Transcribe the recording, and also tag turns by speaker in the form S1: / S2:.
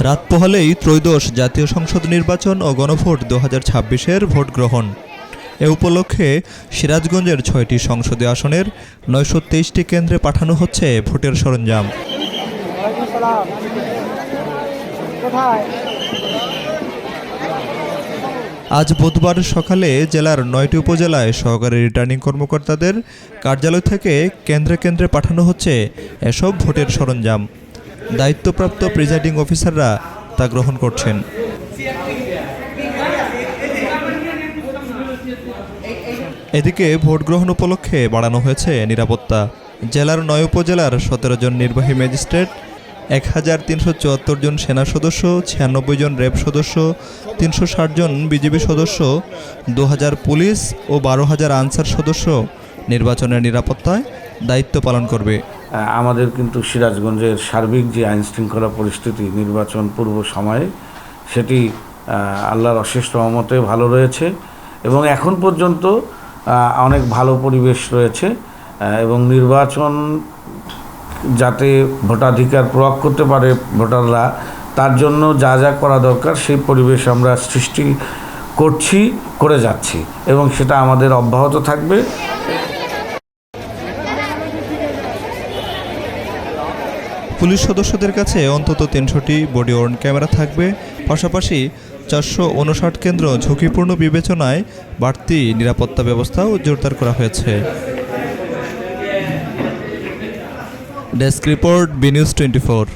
S1: রাত পোহালেই ত্রয়োদশ জাতীয় সংসদ নির্বাচন ও গণভোট 2026-এর ভোট গ্রহণ। এ উপলক্ষে সিরাজগঞ্জের 6টি সংসদীয় আসনের 923টি কেন্দ্রে পাঠানো হচ্ছে ভোটের সরঞ্জাম। আজ বুধবার সকালে জেলার 9টি উপজেলায় সহকারী রিটার্নিং কর্মকর্তাদের কার্যালয় থেকে কেন্দ্রে কেন্দ্রে পাঠানো হচ্ছে এসব ভোটের সরঞ্জাম। দায়িত্বপ্রাপ্ত প্রিজাইডিং অফিসাররা তা গ্রহণ করছেন। এদিকে ভোট গ্রহণ উপলক্ষে বাড়ানো হয়েছে নিরাপত্তা। জেলার 9 উপজেলার 17 জন নির্বাহী ম্যাজিস্ট্রেট, 1374 জন সেনা সদস্য, 96 জন র্যাব সদস্য, 360 জন বিজিবি সদস্য, 2000 পুলিশ ও 12,000 আনসার সদস্য নির্বাচনের নিরাপত্তায় দায়িত্ব পালন করবে।
S2: আমাদের কিন্তু সিরাজগঞ্জের সার্বিক যে আইন শৃঙ্খলা পরিস্থিতি নির্বাচন পূর্ব সময়ে সেটি আল্লাহর অশেষ রহমতে ভালো রয়েছে এবং এখন পর্যন্ত অনেক ভালো পরিবেশ রয়েছে এবং নির্বাচন যাতে ভোটাধিকার প্রয়োগ করতে পারে ভোটাররা, তার জন্য যা যা করা দরকার সেই পরিবেশ আমরা সৃষ্টি করে যাচ্ছি এবং সেটা আমাদের অব্যাহত থাকবে।
S1: পুলিশ সদস্যদের কাছে অন্তত 300টি বডি ওয়ার্ন ক্যামেরা থাকবে। পাশাপাশি 459 কেন্দ্র ঝুঁকিপূর্ণ বিবেচনায় বাড়তি নিরাপত্তা ব্যবস্থাও জোরদার করা হয়েছে। Desk report, B news 24।